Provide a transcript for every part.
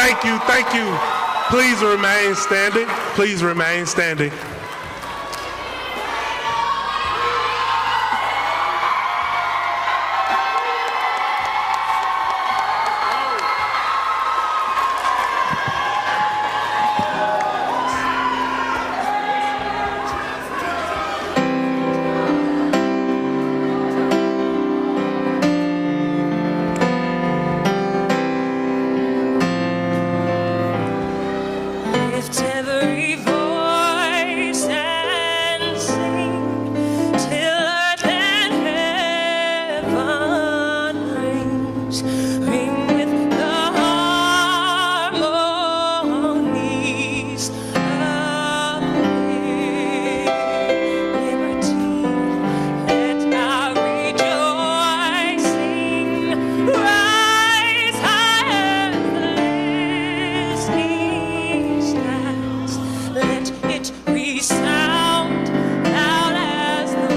Thank you, thank you. Please remain standing. Please remain standing. Lift every voice and sing till earth and heaven rings. Ring with the harmonies of liberty. Let our rejoicing rise high as the listening stands. Let it resound loud as the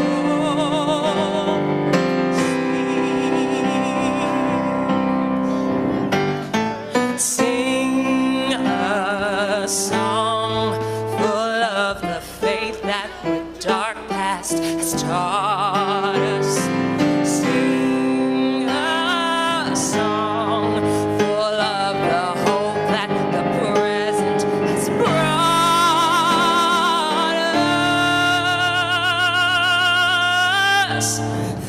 sea. Sing a song full of the faith that the dark past has taught us. Sing a song full of the hope that the present has brought us.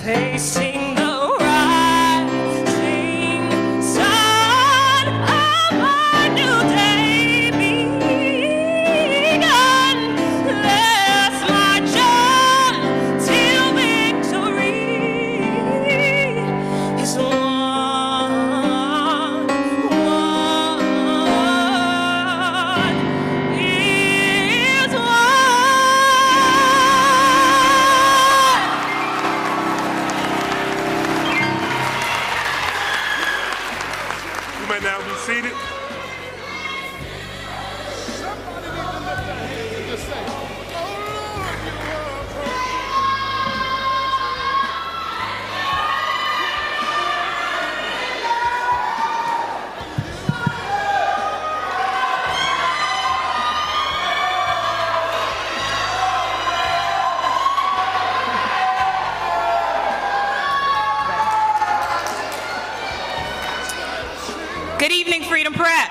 Facing the rising sun of a new day begun. Let's march on till victory is won. Is won. You may now be seated. Good evening, Freedom Prep.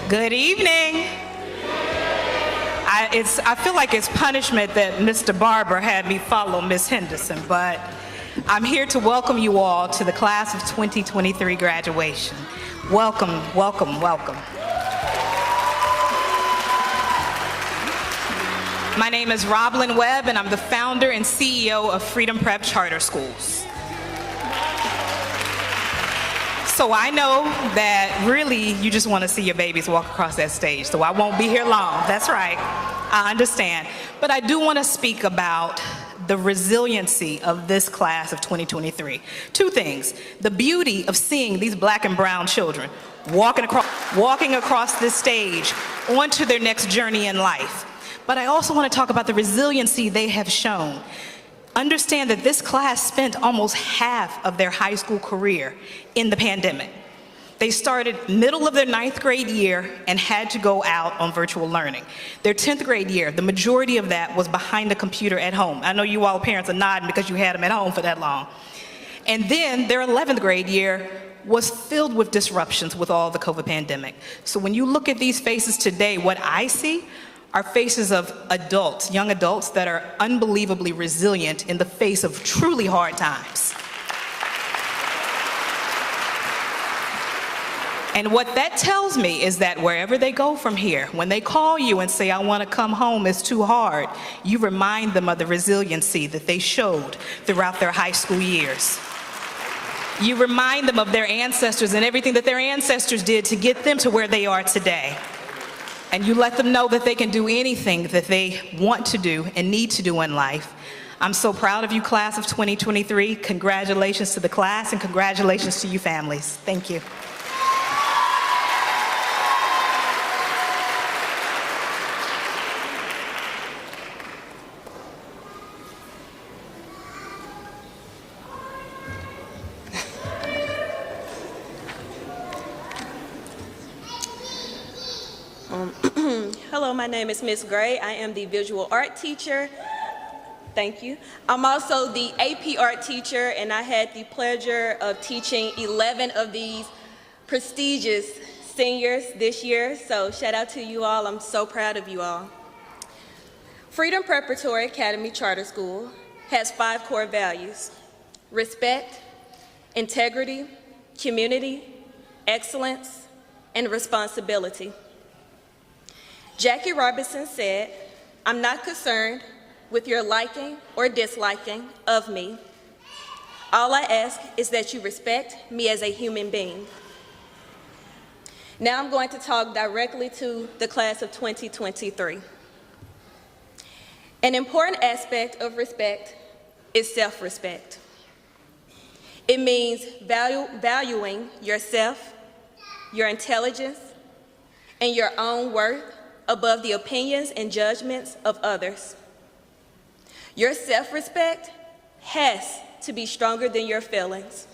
Good evening. I feel like it's punishment that Mr. Barber had me follow Miss Henderson, but I'm here to welcome you all to the class of 2023 graduation. Welcome, welcome, welcome. My name is Roblyn Webb, and I'm the founder and CEO of Freedom Prep Charter Schools. So I know that really you just want to see your babies walk across that stage, so I won't be here long. That's right, I understand. But I do want to speak about the resiliency of this class of 2023. Two things: the beauty of seeing these black and brown children walking across this stage onto their next journey in life. But I also want to talk about the resiliency they have shown. Understand that this class spent almost half of their high school career in the pandemic. They started middle of their 9th grade year and had to go out on virtual learning. Their 10th grade year, the majority of that was behind the computer at home. I know you all parents are nodding because you had them at home for that long. And then their 11th grade year was filled with disruptions with all the COVID pandemic. So when you look at these faces today, what I see are faces of adults, young adults that are unbelievably resilient in the face of truly hard times. And what that tells me is that wherever they go from here, when they call you and say, I want to come home, it's too hard, you remind them of the resiliency that they showed throughout their high school years. You remind them of their ancestors and everything that their ancestors did to get them to where they are today. And you let them know that they can do anything that they want to do and need to do in life. I'm so proud of you, class of 2023. Congratulations to the class and congratulations to you families. Thank you. Hello, my name is Miss Gray. I am the visual art teacher. Thank you. I'm also the AP art teacher, and I had the pleasure of teaching 11 of these prestigious seniors this year. So shout out to you all. I'm so proud of you all. Freedom Preparatory Academy Charter School has 5 core values: respect, integrity, community, excellence, and responsibility. Jackie Robinson said, "I'm not concerned with your liking or disliking of me. All I ask is that you respect me as a human being." Now I'm going to talk directly to the class of 2023. An important aspect of respect is self-respect. It means valuing yourself, your intelligence, and your own worth above the opinions and judgments of others. Your self-respect has to be stronger than your feelings.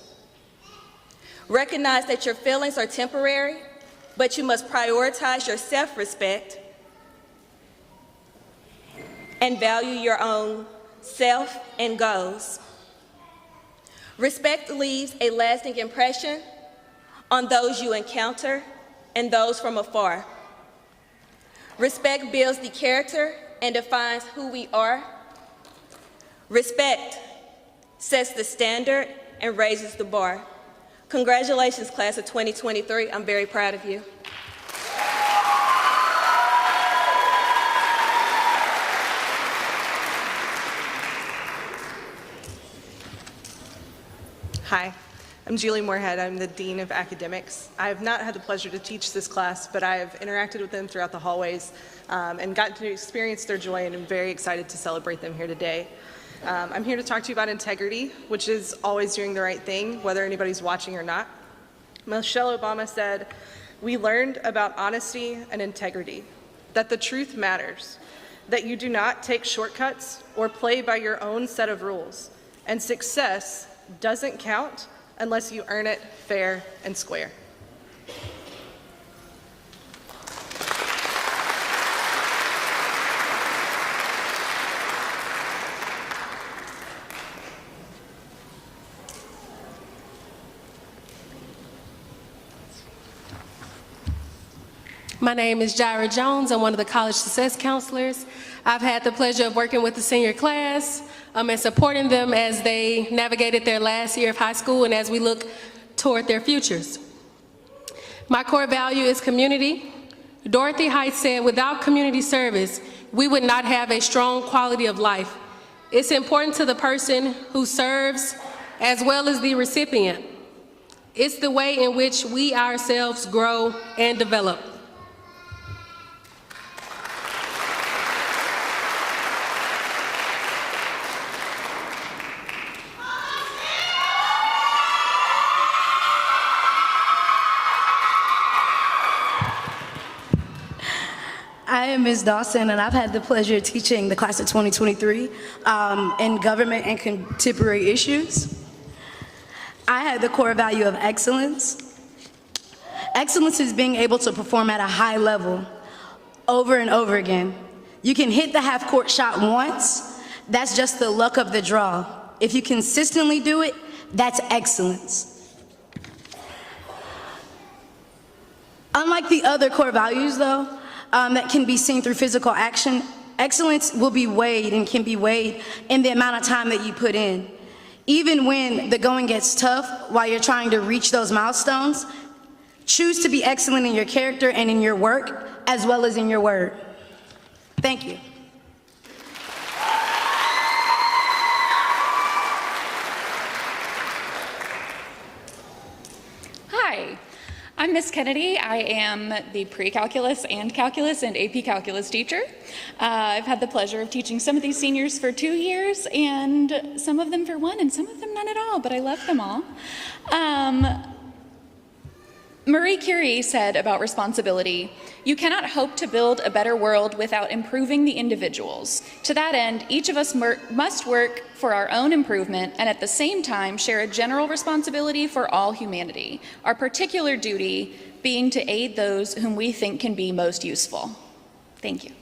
Recognize that your feelings are temporary, but you must prioritize your self-respect and value your own self and goals. Respect leaves a lasting impression on those you encounter and those from afar. Respect builds the character and defines who we are. Respect sets the standard and raises the bar. Congratulations, class of 2023. I'm very proud of you. Hi, I'm Julie Moorhead. I'm the Dean of Academics. I have not had the pleasure to teach this class, but I have interacted with them throughout the hallways and gotten to experience their joy, and I'm very excited to celebrate them here today. I'm here to talk to you about integrity, which is always doing the right thing, whether anybody's watching or not. Michelle Obama said, "We learned about honesty and integrity, that the truth matters, that you do not take shortcuts or play by your own set of rules, and success doesn't count unless you earn it fair and square." My name is Jaira Jones. I'm one of the college success counselors. I've had the pleasure of working with the senior class and supporting them as they navigated their last year of high school and as we look toward their futures. My core value is community. Dorothy Height said, "Without community service, we would not have a strong quality of life." It's important to the person who serves as well as the recipient. It's the way in which we ourselves grow and develop. I am Ms. Dawson, and I've had the pleasure of teaching the class of 2023 in government and contemporary issues. I had the core value of excellence. Excellence is being able to perform at a high level over and over again. You can hit the half-court shot once. That's just the luck of the draw. If you consistently do it, that's excellence. Unlike the other core values, though, that can be seen through physical action, excellence will be weighed and can be weighed in the amount of time that you put in. Even when the going gets tough while you're trying to reach those milestones, choose to be excellent in your character and in your work, as well as in your word. Thank you. Hi, I'm Miss Kennedy. I am the pre-calculus and calculus and AP calculus teacher. I've had the pleasure of teaching some of these seniors for 2 years and some of them for 1 and some of them none at all, but I love them all. Marie Curie said about responsibility, "You cannot hope to build a better world without improving the individuals. To that end, each of us must work for our own improvement and at the same time share a general responsibility for all humanity, our particular duty being to aid those whom we think can be most useful." Thank you.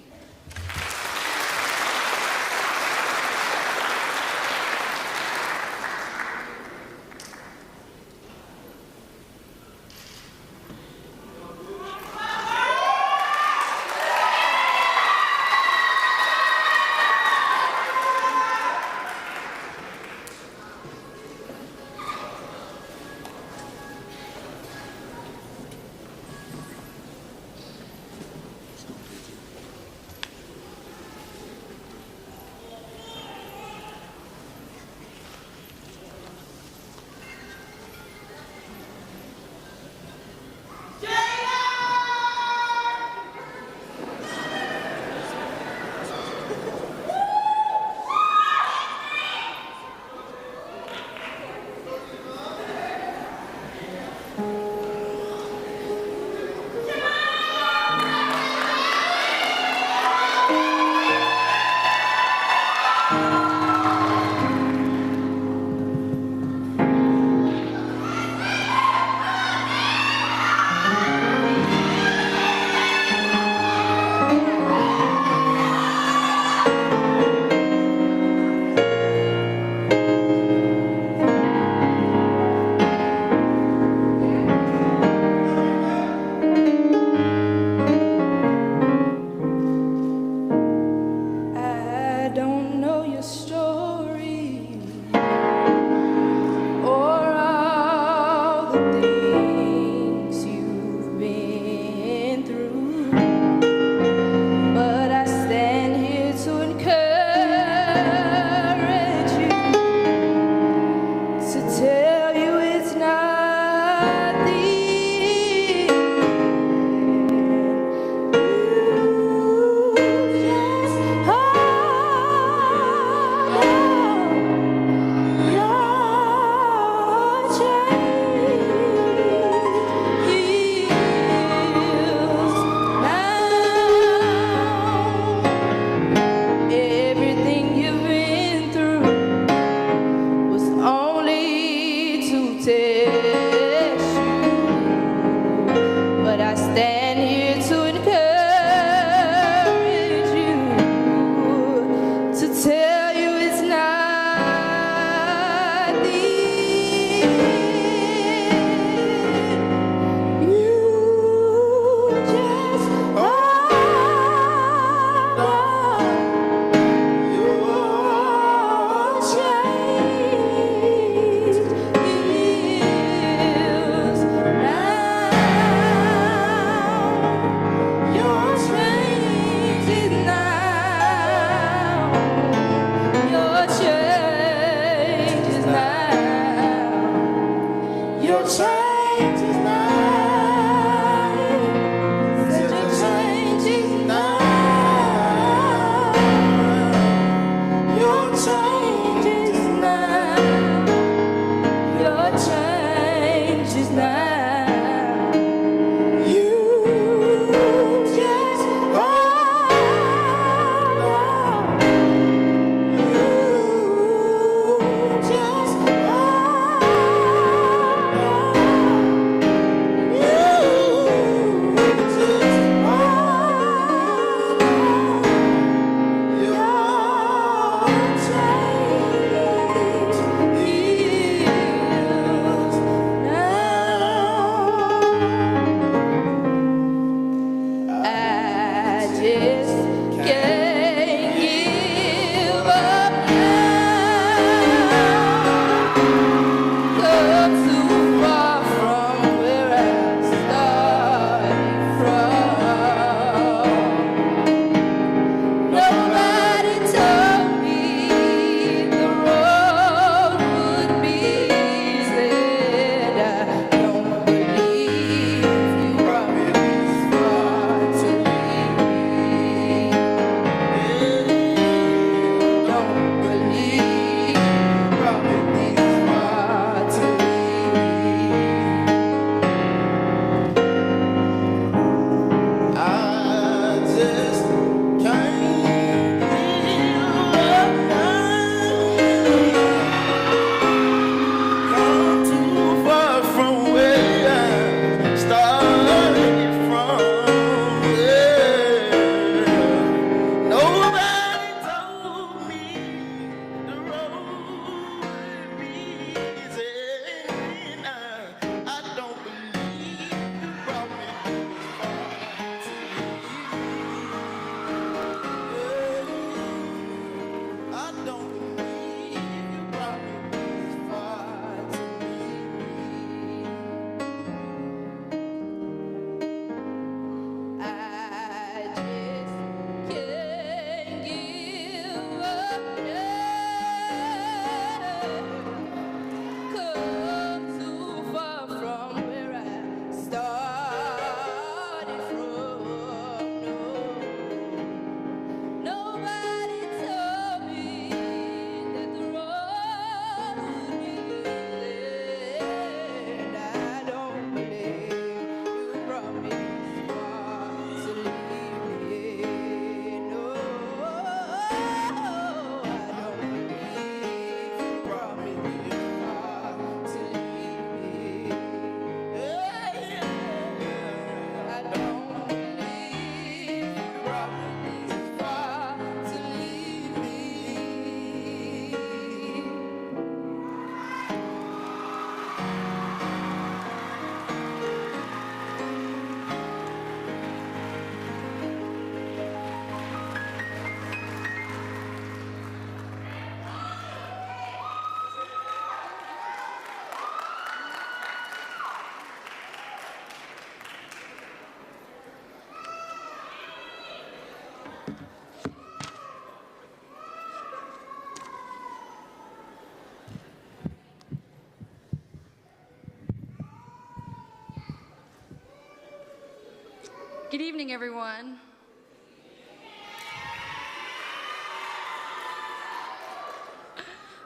Good evening, everyone.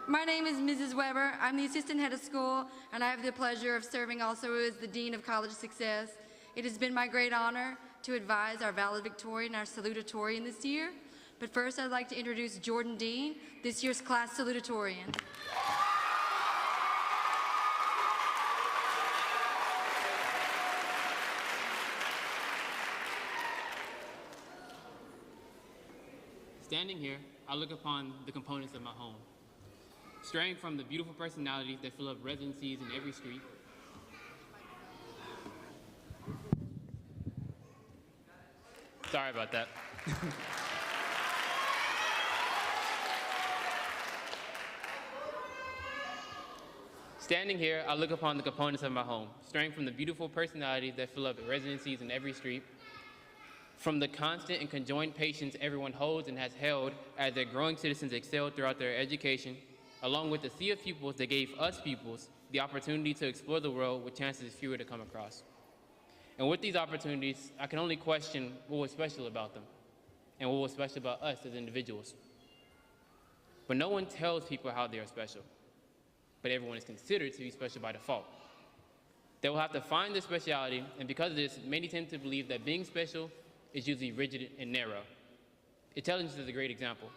My name is Mrs. Weber. I'm the assistant head of school, and I have the pleasure of serving also as the Dean of College Success. It has been my great honor to advise our valedictorian and our salutatorian this year. But first, I'd like to introduce Jordan Dean, this year's class salutatorian. Standing here, I look upon the components of my home, straying from the beautiful personalities that fill up residencies in every street. Sorry about that. Standing here, I look upon the components of my home, straying from the beautiful personalities that fill up residencies in every street, from the constant and conjoined patience everyone holds and has held as their growing citizens excel throughout their education, along with the sea of pupils that gave us pupils the opportunity to explore the world with chances fewer to come across. And with these opportunities, I can only question what was special about them and what was special about us as individuals. But no one tells people how they are special, but everyone is considered to be special by default. They will have to find their speciality, and because of this, many tend to believe that being special is usually rigid and narrow. Intelligence is a great example.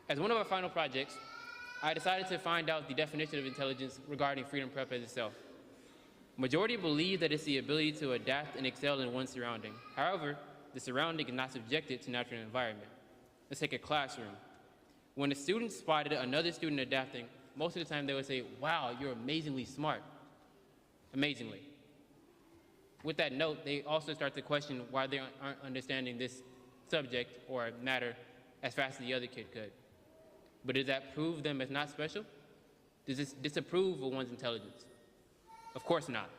As one of our final projects, I decided to find out the definition of intelligence regarding Freedom Prep as itself. Majority believe that it's the ability to adapt and excel in one's surrounding. However, the surrounding is not subjected to natural environment. Let's take a classroom. When a student spotted another student adapting, most of the time they would say, "Wow, you're amazingly smart." Amazingly. With that note, they also start to question why they aren't understanding this subject or matter as fast as the other kid could. But does that prove them as not special? Does this disapprove of one's intelligence? Of course not.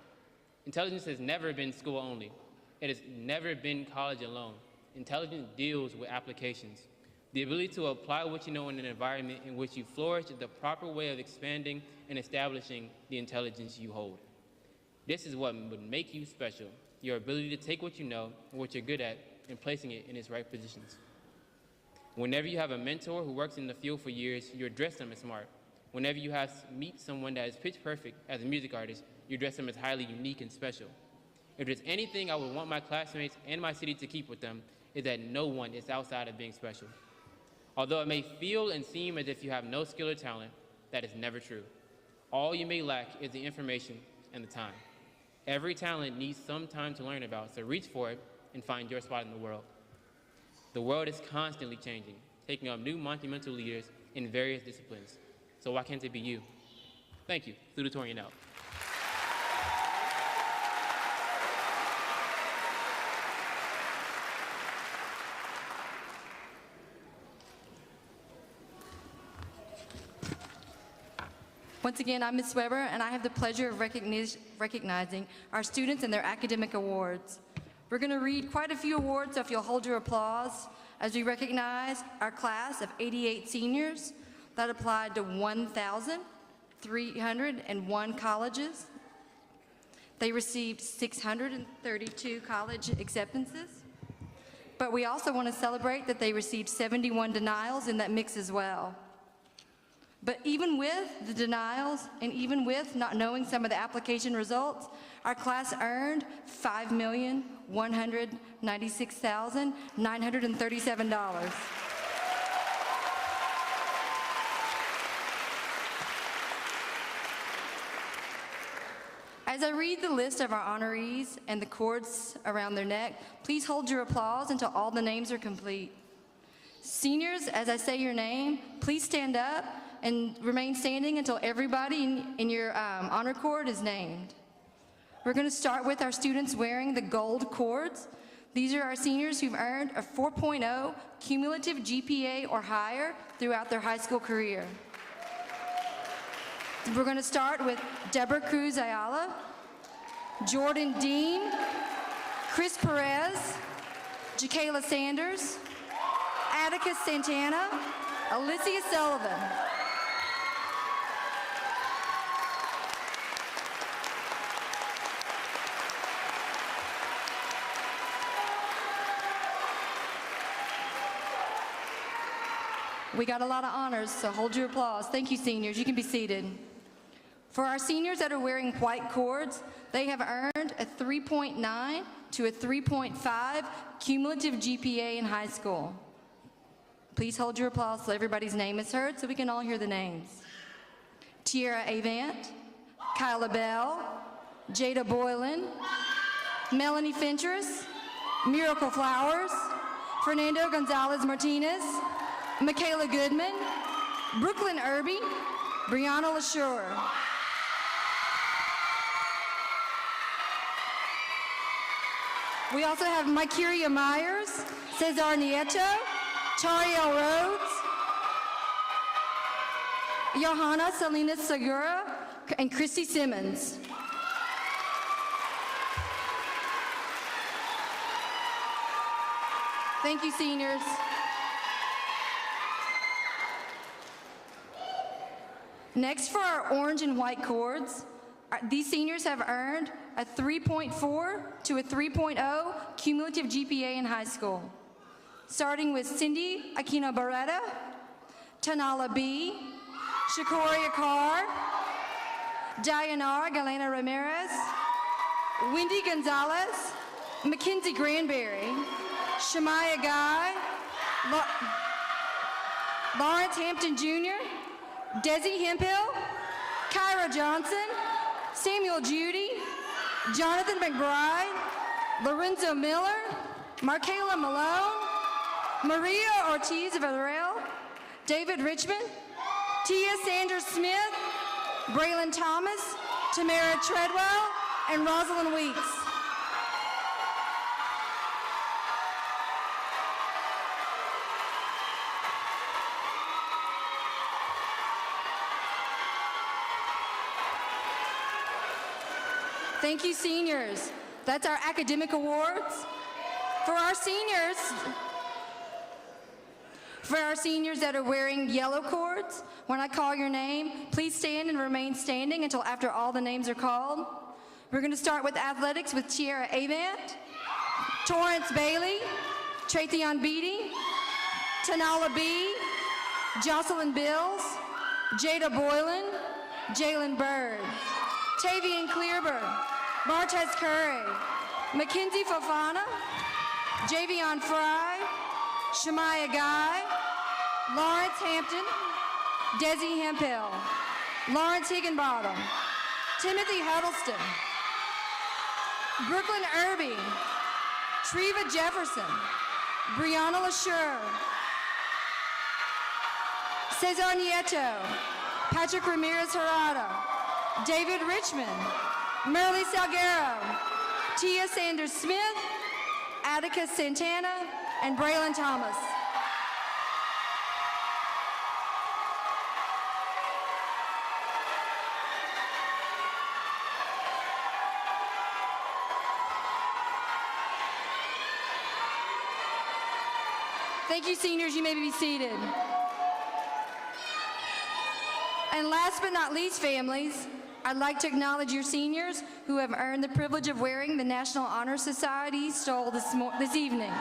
Intelligence has never been school only. It has never been college alone. Intelligence deals with applications. The ability to apply what you know in an environment in which you flourish is the proper way of expanding and establishing the intelligence you hold. This is what would make you special, your ability to take what you know and what you're good at and placing it in its right positions. Whenever you have a mentor who works in the field for years, you address them as smart. Whenever you meet someone that is pitch perfect as a music artist, you address them as highly unique and special. If there's anything I would want my classmates and my city to keep with them, is that no one is outside of being special. Although it may feel and seem as if you have no skill or talent, that is never true. All you may lack is the information and the time. Every talent needs some time to learn about, so reach for it and find your spot in the world. The world is constantly changing, taking up new monumental leaders in various disciplines. So why can't it be you? Thank you. Salutatorian out. Once again, I'm Ms. Weber, and I have the pleasure of recognizing our students and their academic awards. We're going to read quite a few awards, so if you'll hold your applause, as we recognize our class of 88 seniors that applied to 1,301 colleges. They received 632 college acceptances, but we also want to celebrate that they received 71 denials in that mix as well. But even with the denials and even with not knowing some of the application results, our class earned $5,196,937. As I read the list of our honorees and the cords around their neck, please hold your applause until all the names are complete. Seniors, as I say your name, please stand up and remain standing until everybody in your honor cord is named. We're going to start with our students wearing the gold cords. These are our seniors who've earned a 4.0 cumulative GPA or higher throughout their high school career. We're going to start with Deborah Cruz Ayala, Jordan Dean, Chris Perez, Jacayla Sanders, Atticus Santana, Alicia Sullivan. We got a lot of honors, so hold your applause. Thank you, seniors. You can be seated. For our seniors that are wearing white cords, they have earned a 3.9 to a 3.5 cumulative GPA in high school. Please hold your applause till everybody's name is heard so we can all hear the names. Tiara Avant, Kyla Bell, Jada Boylan, Melanie Fentress, Miracle Flowers, Fernando Gonzalez Martinez, Michaela Goodman, Brooklyn Irby, Brianna LaSure. We also have Mikeria Myers, Cesar Nieto, Chariel Rhodes, Johanna Salinas Segura, and Christy Simmons. Thank you, seniors. Next, for our orange and white cords, these seniors have earned a 3.4 to a 3.0 cumulative GPA in high school. Starting with Cindy Aquino Barretta, Tanala B, Shakoria Carr, Diana Galena Ramirez, Wendy Gonzalez, Mackenzie Granberry, Shemaya Guy, Lawrence Hampton Jr., Desi Hemphill, Kyra Johnson, Samuel Judy, Jonathan McBride, Lorenzo Miller, Markayla Malone, Maria Ortiz Villarreal, David Richmond, Tia Sanders Smith, Braylon Thomas, Tamara Treadwell, and Rosalind Weeks. Thank you, seniors. That's our academic awards. For our seniors that are wearing yellow cords, when I call your name, please stand and remain standing until after all the names are called. We're going to start with athletics with Tiara Avant, Torrance Bailey, Tratheon Beatty, Tanala B, Jocelyn Bills, Jada Boylan, Jalen Bird, Tavian Clearburn, Martez Curry, Mackenzie Fofana, Javion Fry, Shemaya Guy, Lawrence Hampton, Desi Hemphill, Lawrence Higginbottom, Timothy Huddleston, Brooklyn Irby, Treva Jefferson, Brianna LaSure, Cesar Nieto, Patrick Ramirez Harada, David Richmond, Merle Salguero, Tia Sanders Smith, Atticus Santana, and Braylon Thomas. Thank you, seniors. You may be seated. And last but not least, families, I'd like to acknowledge your seniors who have earned the privilege of wearing the National Honor Society stole this evening.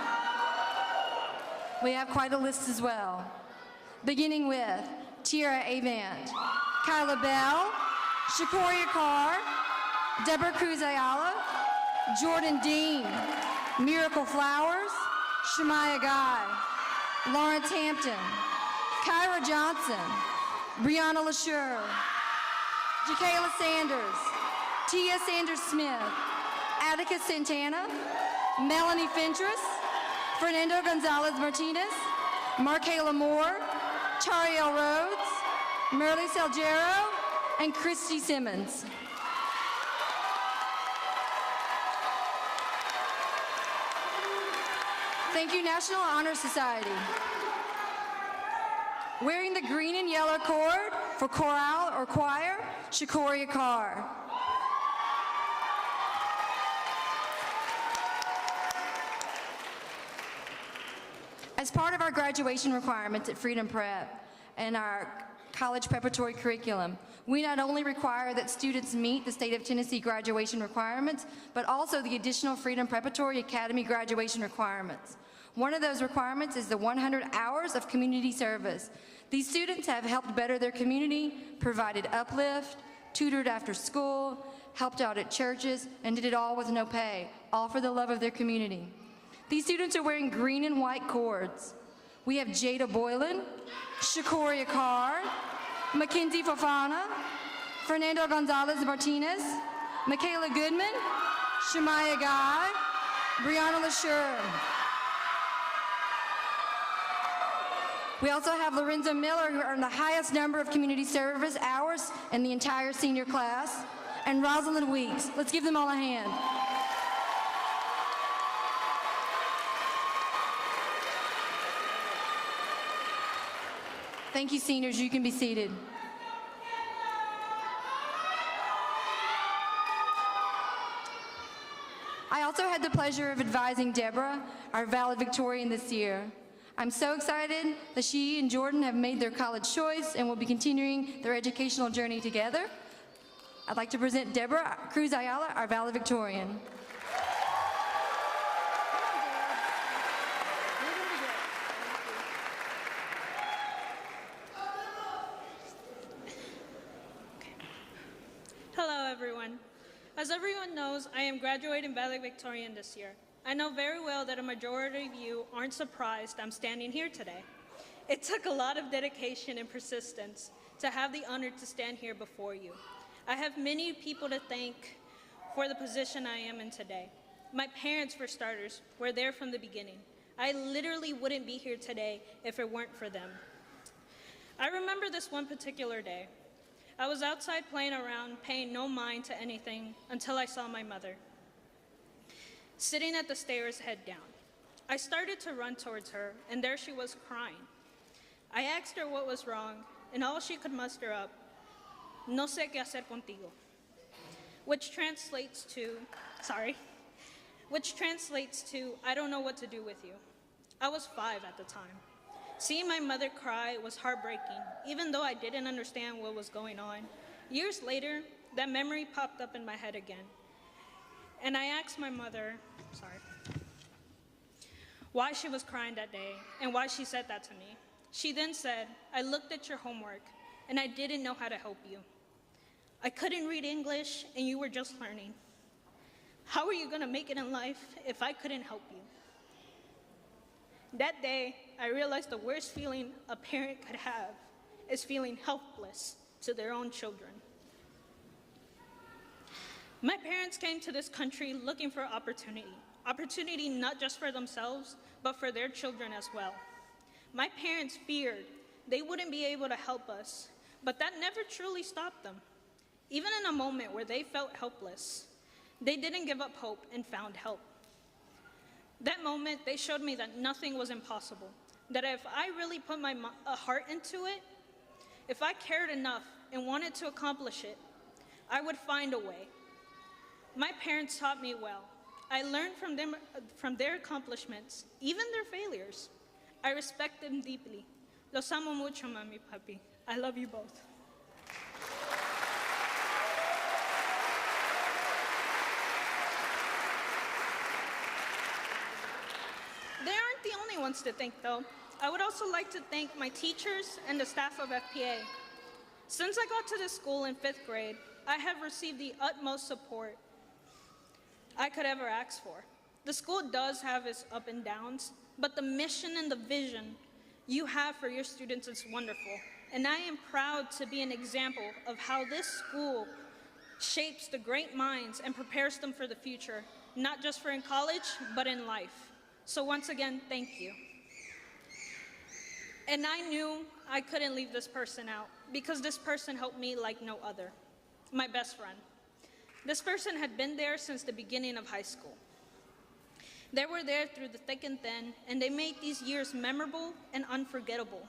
We have quite a list as well. Beginning with Tiara Avant, Kyla Bell, Shakoria Carr, Deborah Cruz Ayala, Jordan Dean, Miracle Flowers, Shemaya Guy, Lawrence Hampton, Kyra Johnson, Brianna LaSure, Jacayla Sanders, Tia Sanders Smith, Atticus Santana, Melanie Fentress, Fernando Gonzalez Martinez, Markayla Moore, Chariel Rhodes, Merle Salguero, and Christy Simmons. Thank you, National Honor Society. Wearing the green and yellow cord for chorale or choir, Shakoria Carr. As part of our graduation requirements at Freedom Prep and our college preparatory curriculum, we not only require that students meet the state of Tennessee graduation requirements, but also the additional Freedom Preparatory Academy graduation requirements. One of those requirements is the 100 hours of community service. These students have helped better their community, provided uplift, tutored after school, helped out at churches, and did it all with no pay, all for the love of their community. These students are wearing green and white cords. We have Jada Boylan, Shakoria Carr, Mackenzie Fofana, Fernando Gonzalez Martinez, Michaela Goodman, Shemaya Guy, Brianna LaSure. We also have Lorenzo Miller, who earned the highest number of community service hours in the entire senior class, and Rosalind Weeks. Let's give them all a hand. Thank you, seniors. You can be seated. I also had the pleasure of advising Deborah, our valedictorian this year. I'm so excited that she and Jordan have made their college choice and will be continuing their educational journey together. I'd like to present Deborah Cruz Ayala, our valedictorian. Hello, everyone. As everyone knows, I am graduating valedictorian this year. I know very well that a majority of you aren't surprised I'm standing here today. It took a lot of dedication and persistence to have the honor to stand here before you. I have many people to thank for the position I am in today. My parents, for starters, were there from the beginning. I literally wouldn't be here today if it weren't for them. I remember this one particular day. I was outside playing around, paying no mind to anything until I saw my mother sitting at the stairs, head down. I started to run towards her, and there she was crying. I asked her what was wrong, and all she could muster up, "No sé qué hacer contigo," which translates to, "I don't know what to do with you." I was 5 at the time. Seeing my mother cry was heartbreaking, even though I didn't understand what was going on. Years later, that memory popped up in my head again. And I asked my mother, why she was crying that day and why she said that to me. She then said, "I looked at your homework and I didn't know how to help you. I couldn't read English and you were just learning. How are you gonna make it in life if I couldn't help you?" That day, I realized the worst feeling a parent could have is feeling helpless to their own children. My parents came to this country looking for opportunity not just for themselves, but for their children as well. My parents feared they wouldn't be able to help us, but that never truly stopped them. Even in a moment where they felt helpless, they didn't give up hope and found help. That moment, they showed me that nothing was impossible, that if I really put my heart into it, if I cared enough and wanted to accomplish it, I would find a way. My parents taught me well. I learned from them, from their accomplishments, even their failures. I respect them deeply. Los amo mucho, mami, papi. I love you both. They aren't the only ones to thank, though. I would also like to thank my teachers and the staff of FPA. Since I got to this school in 5th grade, I have received the utmost support I could ever ask for. The school does have its ups and downs, but the mission and the vision you have for your students is wonderful. And I am proud to be an example of how this school shapes the great minds and prepares them for the future, not just for in college, but in life. So once again, thank you. And I knew I couldn't leave this person out because this person helped me like no other, my best friend. This person had been there since the beginning of high school. They were there through the thick and thin, and they made these years memorable and unforgettable.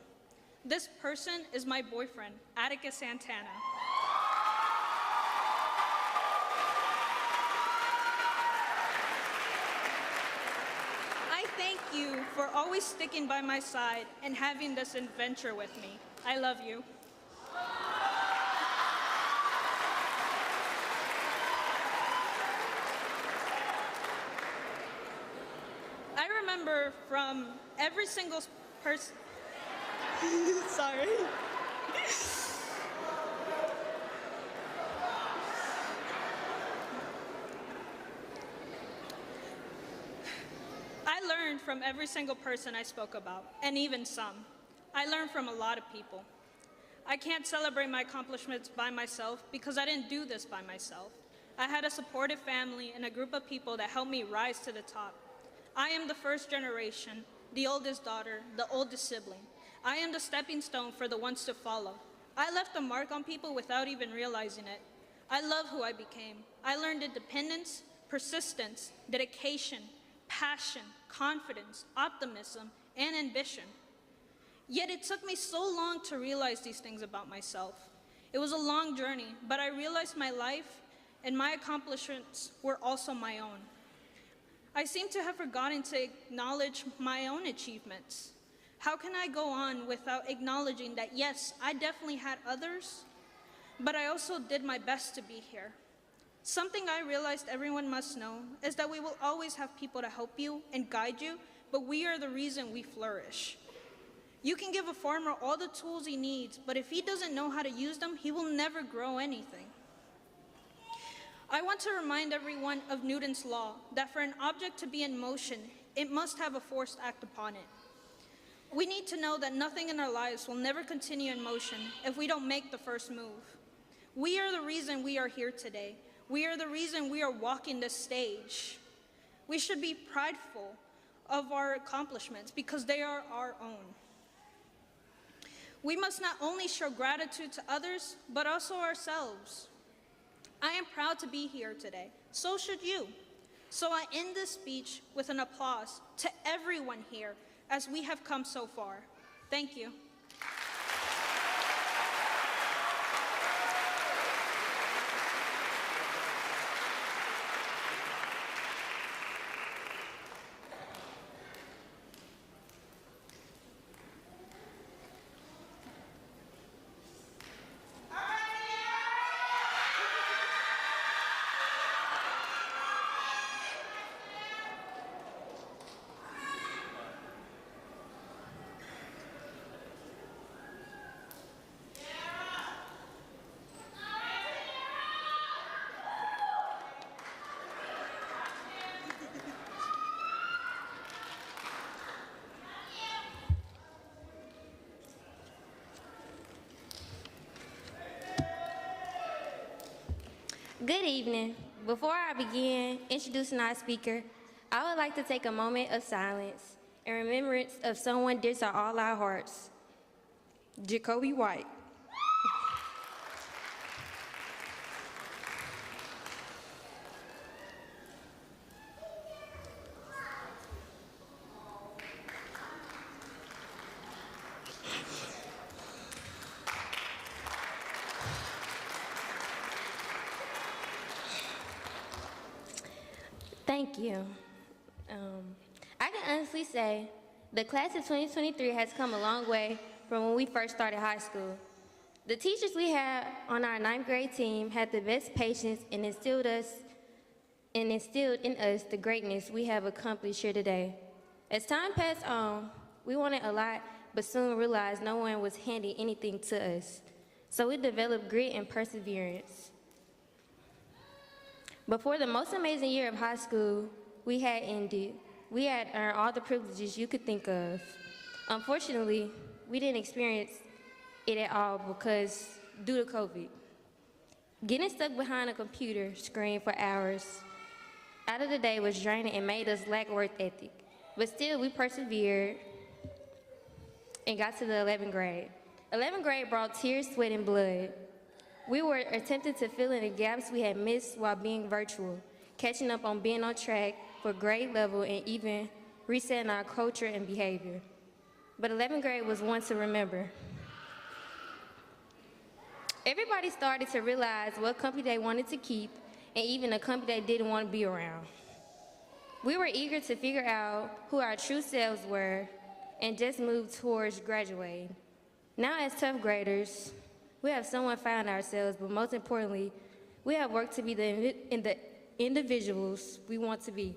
This person is my boyfriend, Atticus Santana. I thank you for always sticking by my side and having this adventure with me. I love you. remember from every single person. Sorry. I learned from every single person I spoke about, and even some. I learned from a lot of people. I can't celebrate my accomplishments by myself because I didn't do this by myself. I had a supportive family and a group of people that helped me rise to the top. I am the first generation, the oldest daughter, the oldest sibling. I am the stepping stone for the ones to follow. I left a mark on people without even realizing it. I love who I became. I learned independence, persistence, dedication, passion, confidence, optimism, and ambition. Yet it took me so long to realize these things about myself. It was a long journey, but I realized my life and my accomplishments were also my own. I seem to have forgotten to acknowledge my own achievements. How can I go on without acknowledging that, yes, I definitely had others, but I also did my best to be here? Something I realized everyone must know is that we will always have people to help you and guide you, but we are the reason we flourish. You can give a farmer all the tools he needs, but if he doesn't know how to use them, he will never grow anything. I want to remind everyone of Newton's law, that for an object to be in motion, it must have a force to act upon it. We need to know that nothing in our lives will never continue in motion if we don't make the first move. We are the reason we are here today. We are the reason we are walking this stage. We should be prideful of our accomplishments because they are our own. We must not only show gratitude to others, but also ourselves. I am proud to be here today. So should you. So I end this speech with an applause to everyone here as we have come so far. Thank you. Good evening. Before I begin introducing our speaker, I would like to take a moment of silence in remembrance of someone dear to all our hearts, Jacoby White. Thank you. I can honestly say the class of 2023 has come a long way from when we first started high school. The teachers we had on our 9th grade team had the best patience and instilled in us the greatness we have accomplished here today. As time passed on, we wanted a lot, but soon realized no one was handing anything to us. So we developed grit and perseverance. Before the most amazing year of high school we had ended, we had earned all the privileges you could think of. Unfortunately, we didn't experience it at all because due to COVID. Getting stuck behind a computer screen for hours out of the day was draining and made us lack work ethic. But still, we persevered and got to the 11th grade. 11th grade brought tears, sweat, and blood. We were attempting to fill in the gaps we had missed while being virtual, catching up on being on track for grade level and even resetting our culture and behavior. But 11th grade was one to remember. Everybody started to realize what company they wanted to keep and even a company they didn't want to be around. We were eager to figure out who our true selves were and just moved towards graduating. Now as 10th graders, we have somewhat found ourselves, but most importantly, we have worked to be the individuals we want to be.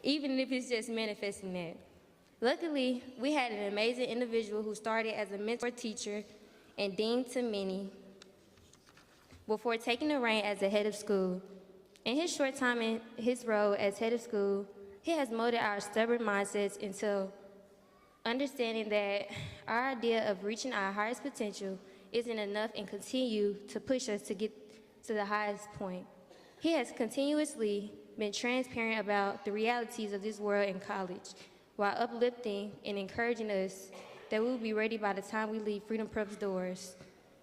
even if it's just manifesting that. Luckily, we had an amazing individual who started as a mentor teacher and dean to many before taking the reign as the head of school. In his short time in his role as head of school, he has molded our stubborn mindsets into understanding that our idea of reaching our highest potential isn't enough and continue to push us to get to the highest point. He has continuously been transparent about the realities of this world in college, while uplifting and encouraging us that we will be ready by the time we leave Freedom Prep's doors.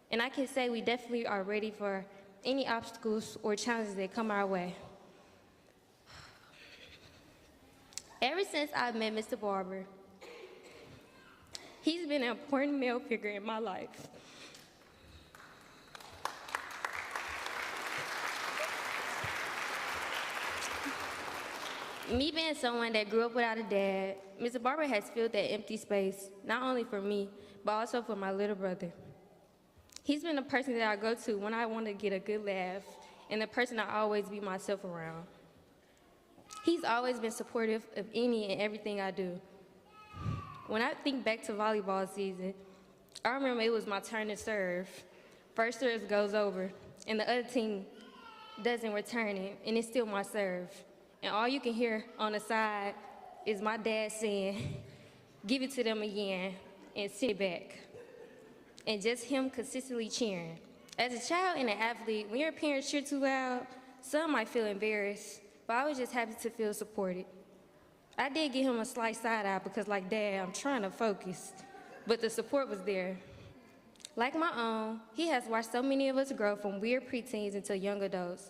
And I can say we definitely are ready for any obstacles or challenges that come our way. Ever since I met Mr. Barber, he's been an important male figure in my life. Me being someone that grew up without a dad, Mr. Barber has filled that empty space, not only for me, but also for my little brother. He's been the person that I go to when I want to get a good laugh, and the person I always be myself around. He's always been supportive of any and everything I do. When I think back to volleyball season, I remember it was my turn to serve. First serve goes over, and the other team doesn't return it, and it's still my serve. And all you can hear on the side is my dad saying, "Give it to them again," and send it back. And just him consistently cheering. As a child and an athlete, when your parents cheer too loud, some might feel embarrassed, but I was just happy to feel supported. I did give him a slight side eye because, like, Dad, I'm trying to focus, but the support was there. Like my own, he has watched so many of us grow from weird preteens into young adults.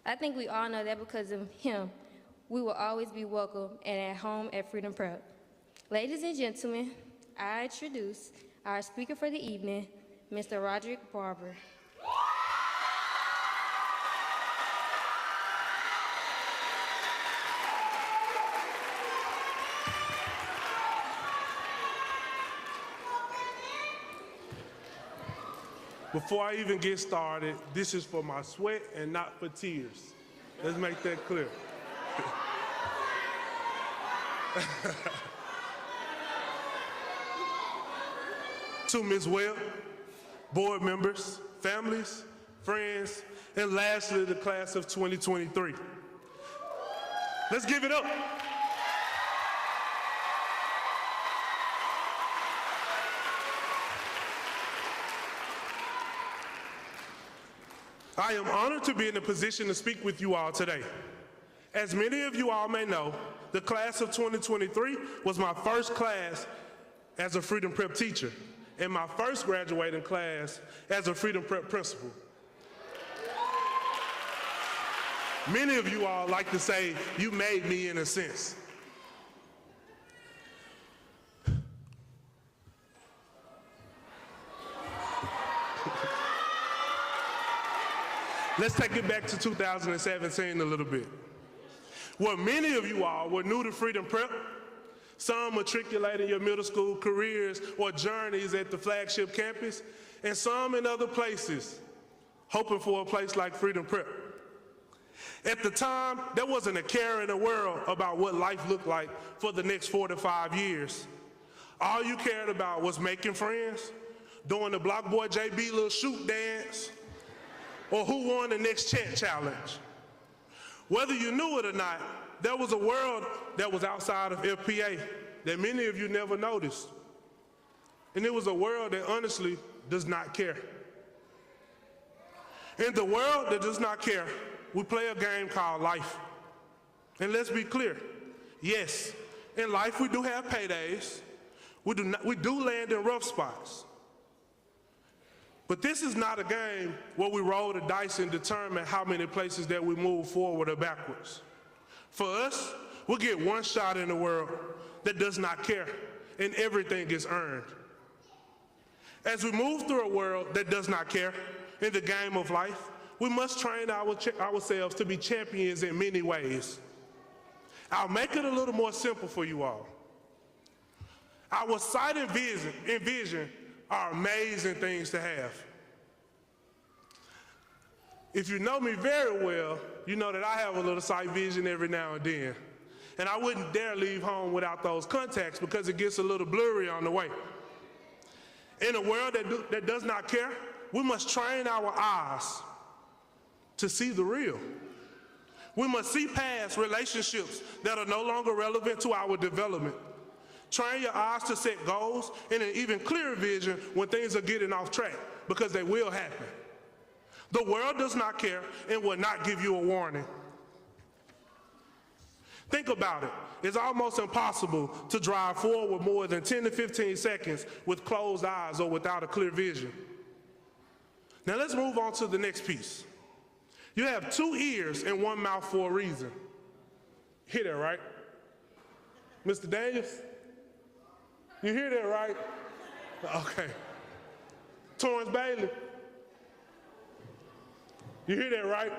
I think we all know that because of him, we will always be welcome and at home at Freedom Prep. Ladies and gentlemen, I introduce our speaker for the evening, Mr. Roderick Barber. Before I even get started, this is for my sweat and not for tears. Let's make that clear. To Ms. Webb, board members, families, friends, and lastly, the class of 2023. Let's give it up. I am honored to be in a position to speak with you all today. As many of you all may know, the class of 2023 was my first class as a Freedom Prep teacher and my first graduating class as a Freedom Prep principal. Many of you all like to say, "You made me," in a sense. Let's take it back to 2017 a little bit. Well, many of you all were new to Freedom Prep, some matriculating your middle school careers or journeys at the flagship campus, and some in other places, hoping for a place like Freedom Prep. At the time, there wasn't a care in the world about what life looked like for the next 4 to 5 years. All you cared about was making friends, doing the Block Boy JB little shoot dance, or who won the next chant challenge. Whether you knew it or not, there was a world that was outside of FPA that many of you never noticed. And it was a world that honestly does not care. In the world that does not care, we play a game called life. And let's be clear, yes, in life we do have paydays. We do land in rough spots. But this is not a game where we roll the dice and determine how many places that we move forward or backwards. For us, we'll get one shot in the world that does not care, and everything is earned. As we move through a world that does not care in the game of life, we must train ourselves to be champions in many ways. I'll make it a little more simple for you all. Our sight and vision are amazing things to have. If you know me very well, you know that I have a little sight vision every now and then. And I wouldn't dare leave home without those contacts because it gets a little blurry on the way. In a world that does not care, we must train our eyes to see the real. We must see past relationships that are no longer relevant to our development. Train your eyes to set goals and an even clearer vision when things are getting off track, because they will happen. The world does not care and will not give you a warning. Think about it. It's almost impossible to drive forward more than 10 to 15 seconds with closed eyes or without a clear vision. Now let's move on to the next piece. You have 2 ears and 1 mouth for a reason. Hear that, right? Mr. Daniels? You hear that, right? Okay. Torrance Bailey? You hear that, right?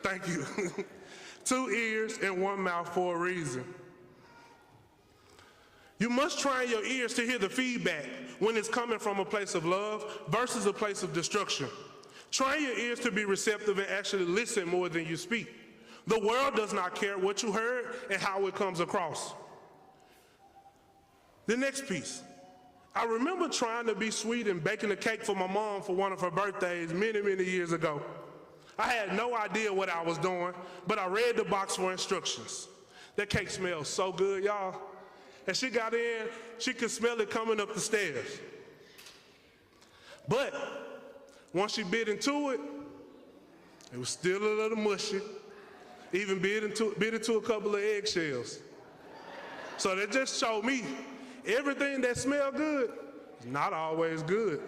Thank you. 2 ears and 1 mouth for a reason. You must train your ears to hear the feedback when it's coming from a place of love versus a place of destruction. Train your ears to be receptive and actually listen more than you speak. The world does not care what you heard and how it comes across. The next piece. I remember trying to be sweet and baking a cake for my mom for one of her birthdays many, many years ago. I had no idea what I was doing, but I read the box for instructions. That cake smells so good, y'all. As she got in, she could smell it coming up the stairs. But once she bit into it, it was still a little mushy, even bit into a couple of eggshells. So that just showed me everything that smells good is not always good.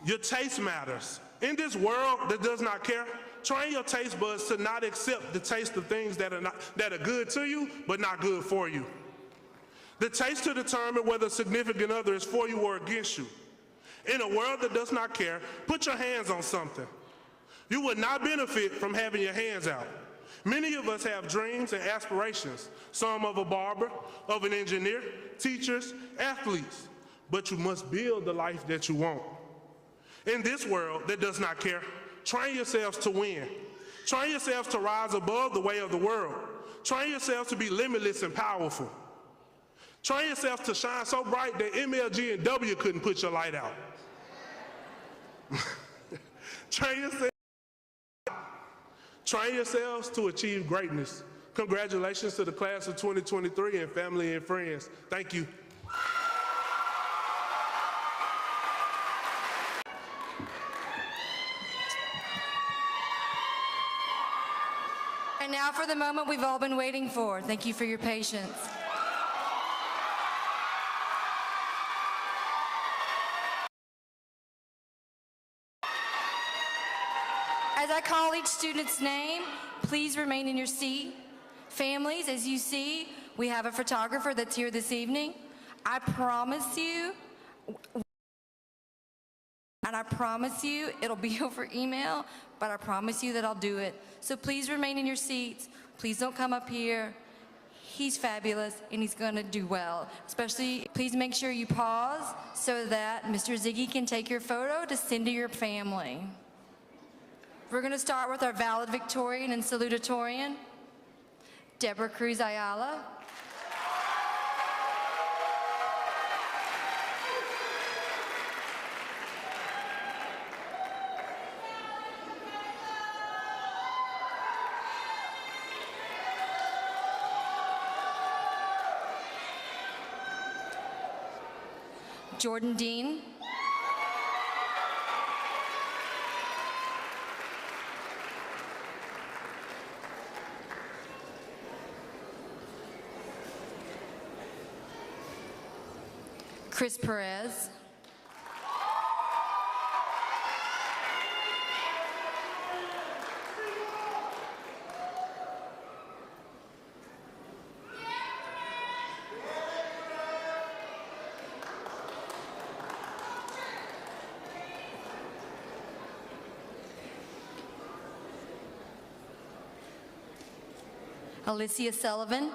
Your taste matters. In this world that does not care, train your taste buds to not accept the taste of things that are good to you, but not good for you. The taste to determine whether a significant other is for you or against you. In a world that does not care, put your hands on something. You would not benefit from having your hands out. Many of us have dreams and aspirations, some of a barber, of an engineer, teachers, athletes, but you must build the life that you want. In this world that does not care, train yourselves to win. Train yourselves to rise above the way of the world. Train yourselves to be limitless and powerful. Train yourselves to shine so bright that MLG and W couldn't put your light out. Train yourselves to achieve greatness. Congratulations to the class of 2023 and family and friends. Thank you. And now for the moment we've all been waiting for. Thank you for your patience. As I call each student's name, please remain in your seat. Families, as you see, we have a photographer that's here this evening. I promise you, and I promise you it'll be over email, but I promise you that I'll do it. So please remain in your seats. Please don't come up here. He's fabulous and he's gonna do well. Especially, please make sure you pause so that Mr. Ziggy can take your photo to send to your family. We're gonna start with our valedictorian and salutatorian, Deborah Cruz Ayala. Jordan Dean. Chris Perez. Alicia Sullivan.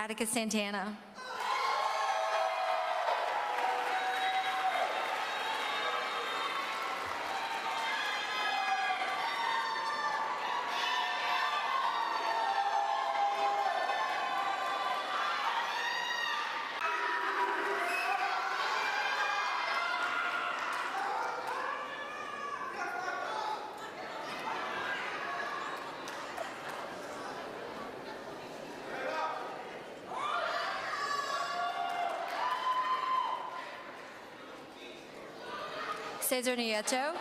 Attica Santana. Cesar Nieto.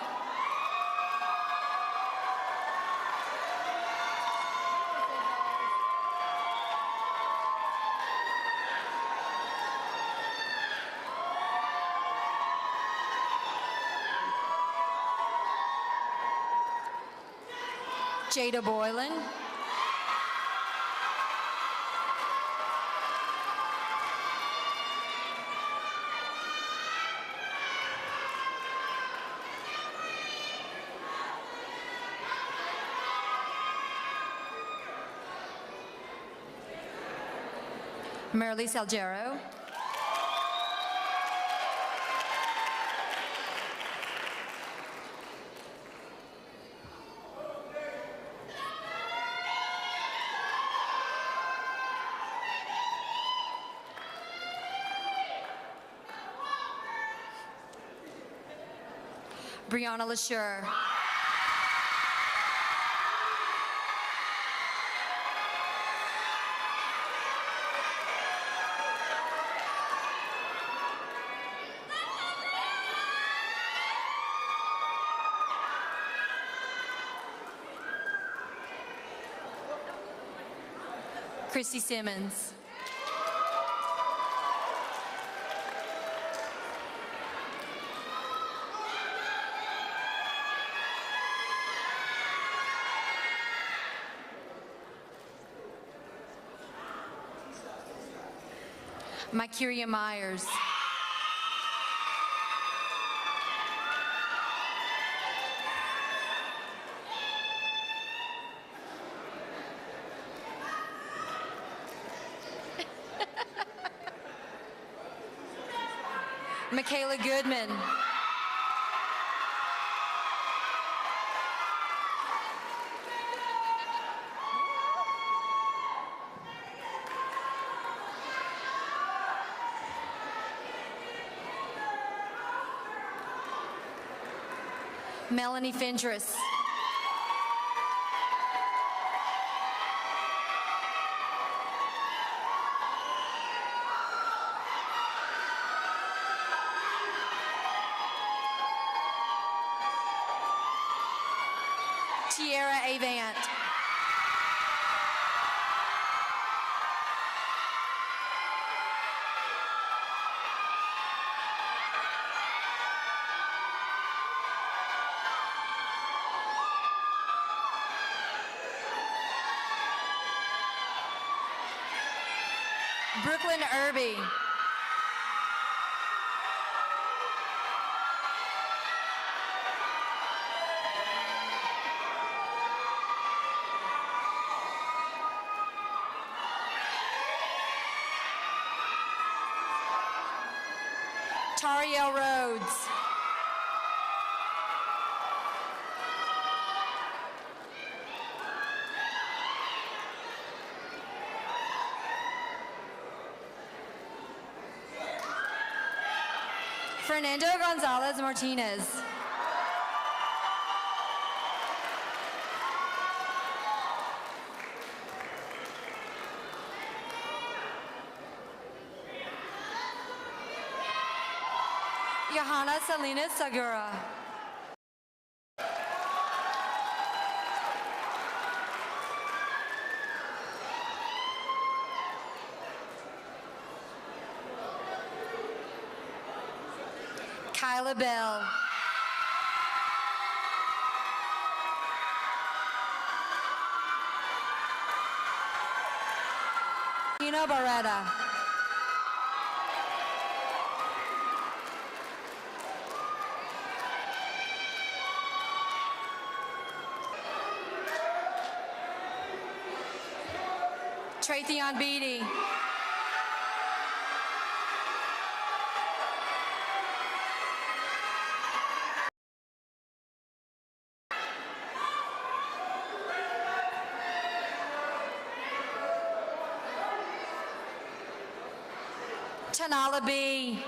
Jada Boylan. Marilee Salgero. Brianna LaSure. Christy Simmons. Mykeria Myers. Michaela Goodman. Melanie Findress. Tierra Avant. Brooklyn Irby. Tariel Rhodes. Fernando Gonzalez Martinez. Johanna Salinas Segura. Kyla Bell. Tina Barretta. Tratheon Beatty. Tanala B.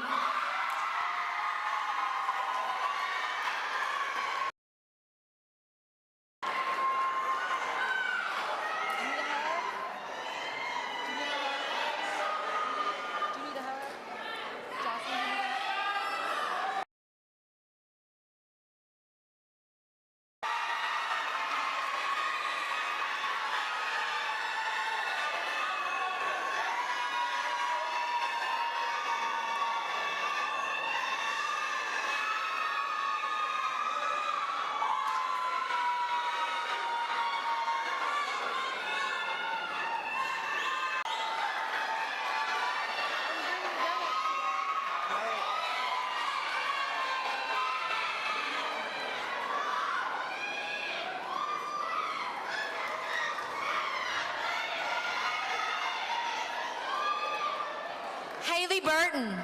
Haley Burton.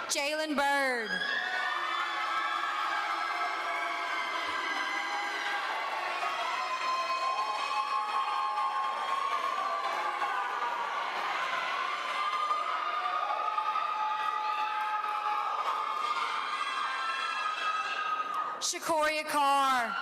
Jalen Bird. Shakoria Carr.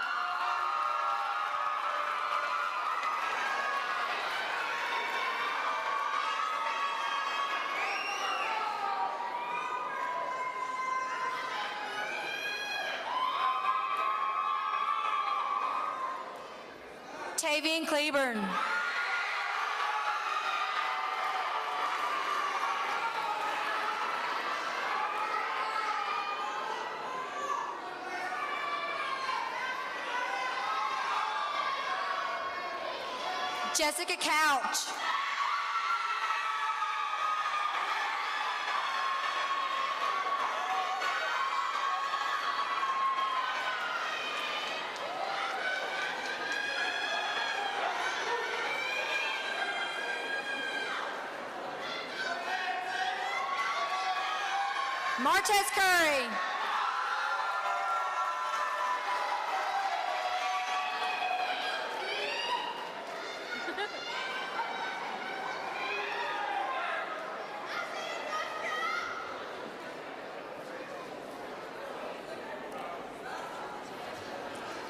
Tavian Cleburne. Jessica Couch. Martez Curry.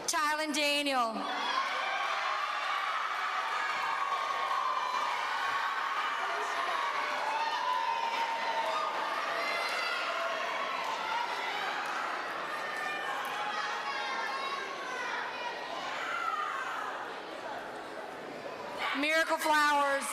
Tylen Daniel. Miracle Flowers.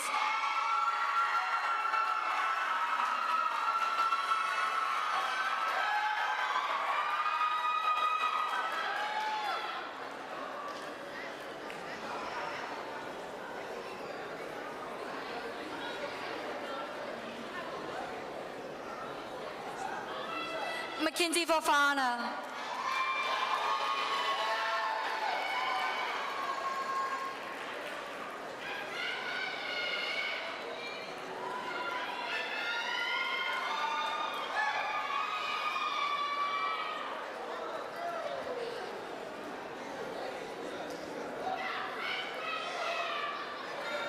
Mackenzie Fofana.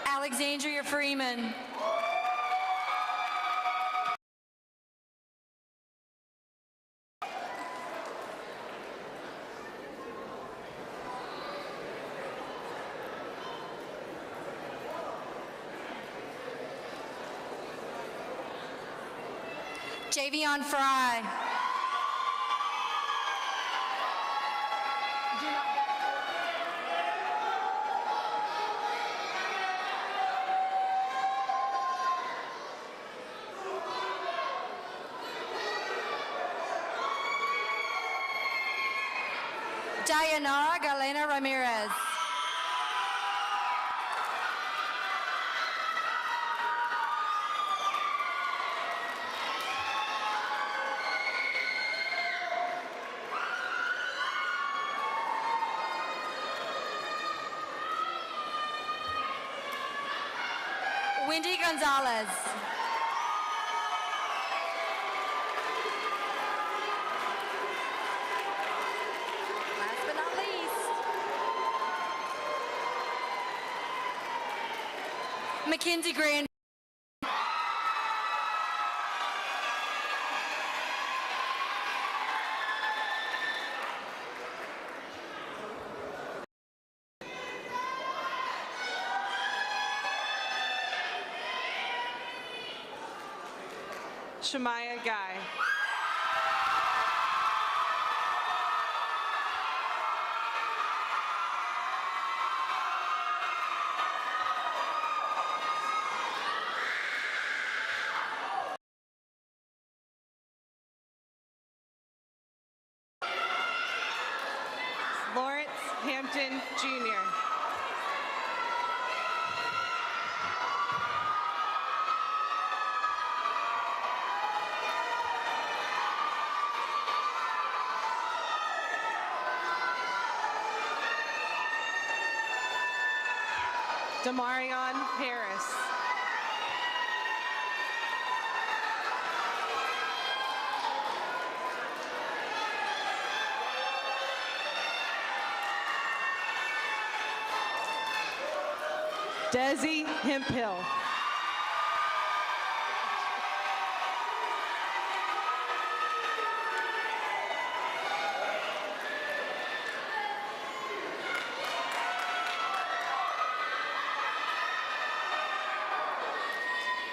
Alexandria Freeman. Javion Fry. Dayanara Galena Ramirez. Wendy Gonzalez. Mackenzie Grand. Shemaya Guy. Lawrence Hampton, Jr. Damarion Harris. Desi Hemphill.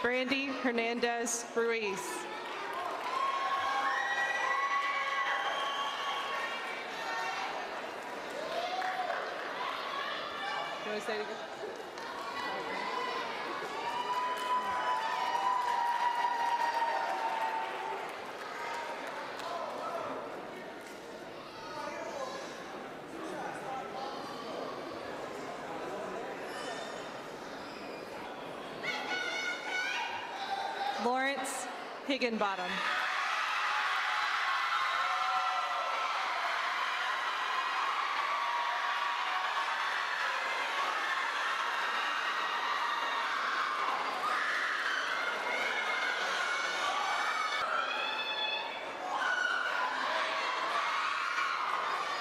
Brandy Hernandez Ruiz. Can we say it again? Lawrence Higginbottom.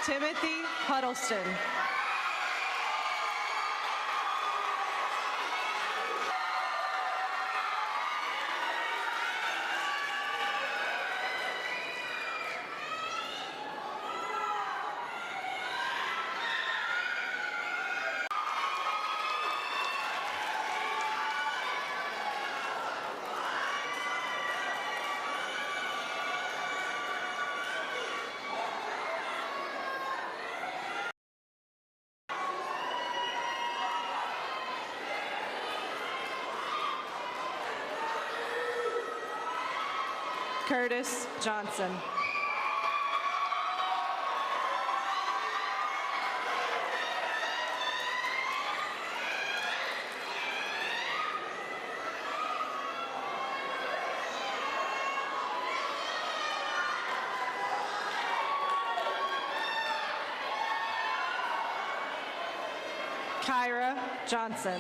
Timothy Huddleston. Curtis Johnson. Kyra Johnson.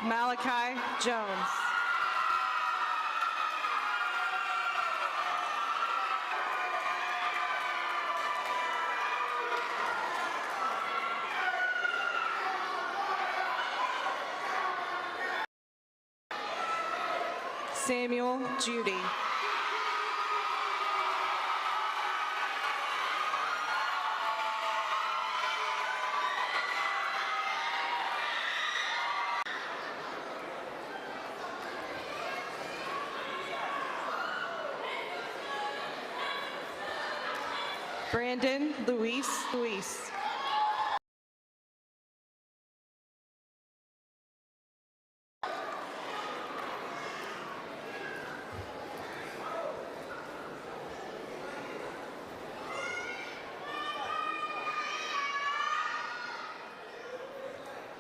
Malachi Jones. Samuel Judy. Brandon Luis.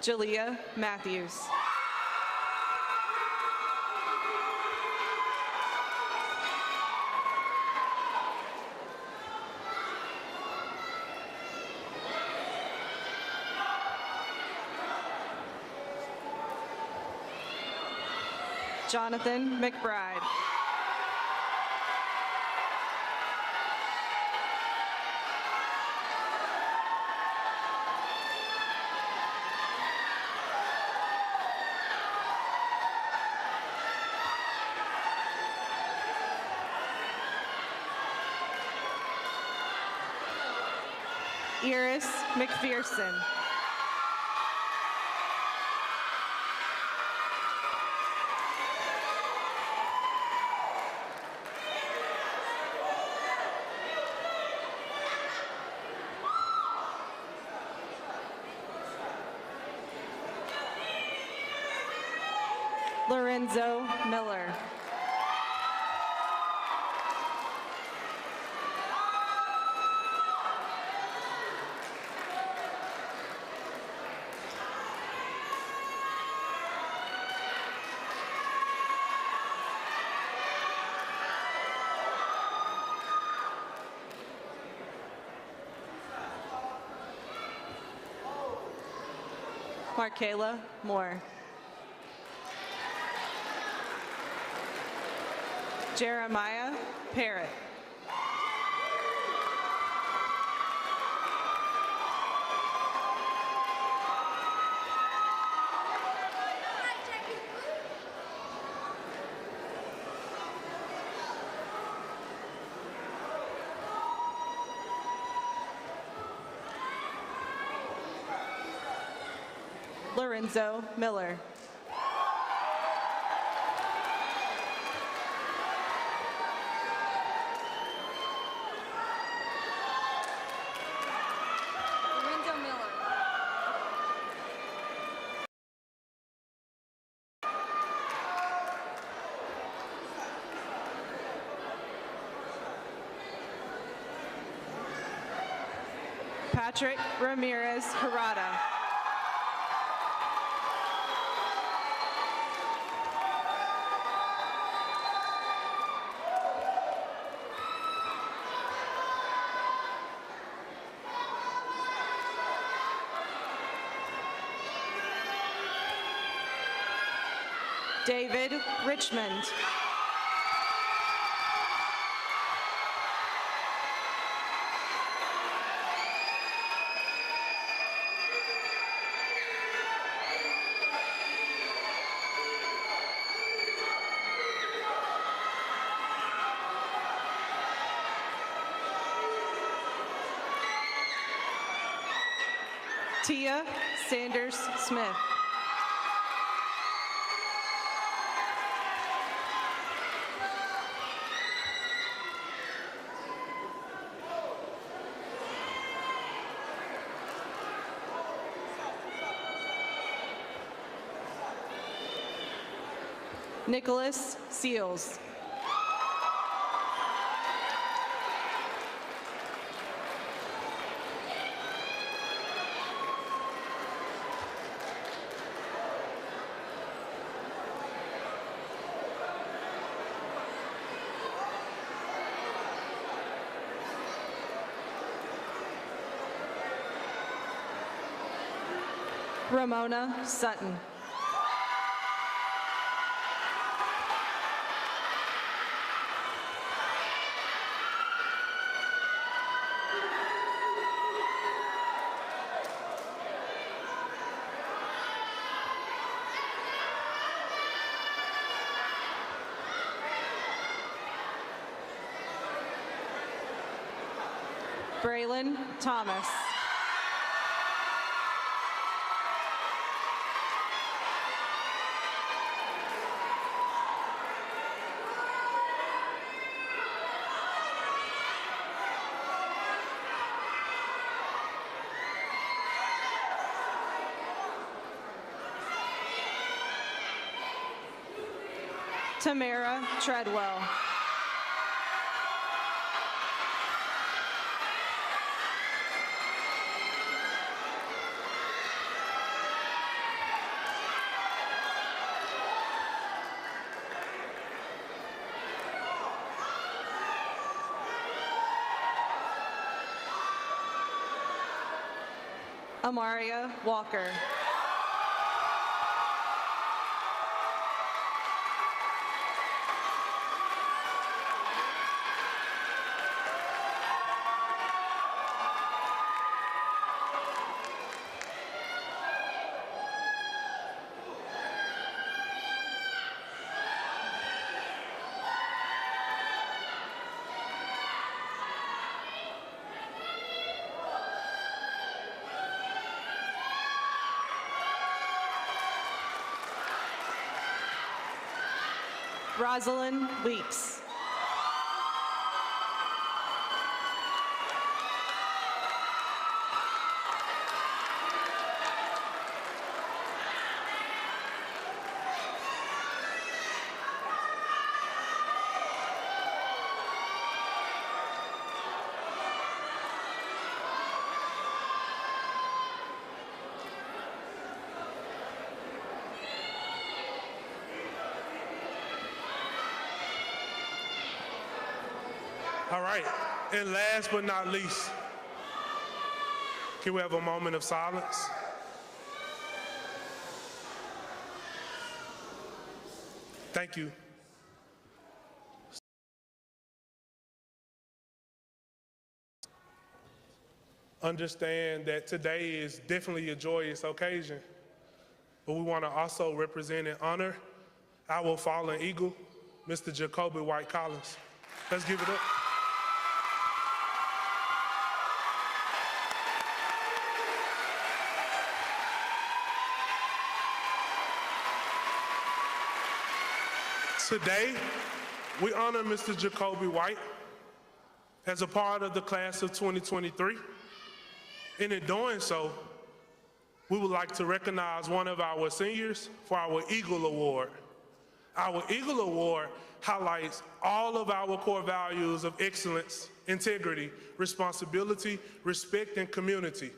Jalea Matthews. Jonathan McBride. Iris McPherson. Lorenzo Miller. Markayla Moore. Jeremiah Parrott. Lorenzo Miller. Lorenzo Miller. Patrick Ramirez Harada. David Richmond. Tia Sanders Smith. Nicholas Seals. Ramona Sutton. Braylon Thomas. Tamara Treadwell. Amaria Walker. Rosalind Weeks. All right, and last but not least, can we have a moment of silence? Thank you. Understand that today is definitely a joyous occasion, but we want to also represent and honor our fallen eagle, Mr. Jacoby White Collins. Let's give it up. Today, we honor Mr. Jacoby White as a part of the class of 2023. And in doing so, we would like to recognize one of our seniors for our Eagle Award. Our Eagle Award highlights all of our core values of excellence, integrity, responsibility, respect, and community.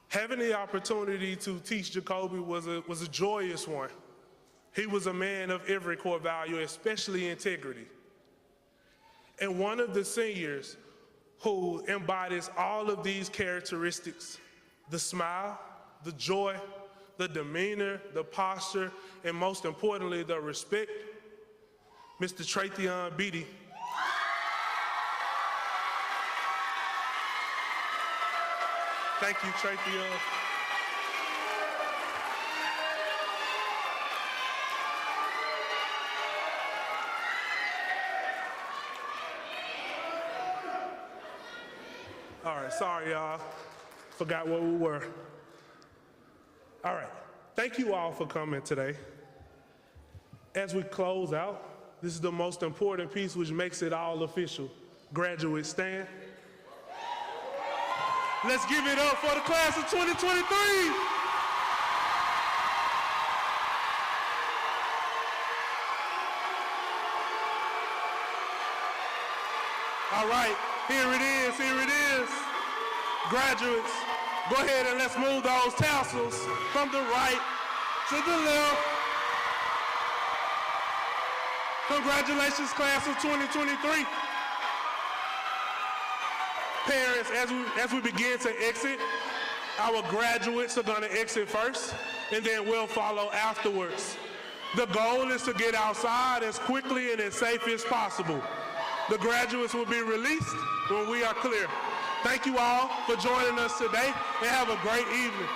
Having the opportunity to teach Jacoby was a joyous one. He was a man of every core value, especially integrity. And one of the seniors who embodies all of these characteristics, the smile, the joy, the demeanor, the posture, and most importantly, the respect, Mr. Tratheon Beatty. Thank you, Tratheon. All right, sorry, y'all. Forgot where we were. All right, thank you all for coming today. As we close out, this is the most important piece which makes it all official. Graduates, stand. Let's give it up for the class of 2023. All right, here it is, here it is. Graduates, go ahead and let's move those tassels from the right to the left. Congratulations, class of 2023. Parents, as we begin to exit, our graduates are gonna exit first, and then we'll follow afterwards. The goal is to get outside as quickly and as safe as possible. The graduates will be released when we are clear. Thank you all for joining us today, and have a great evening.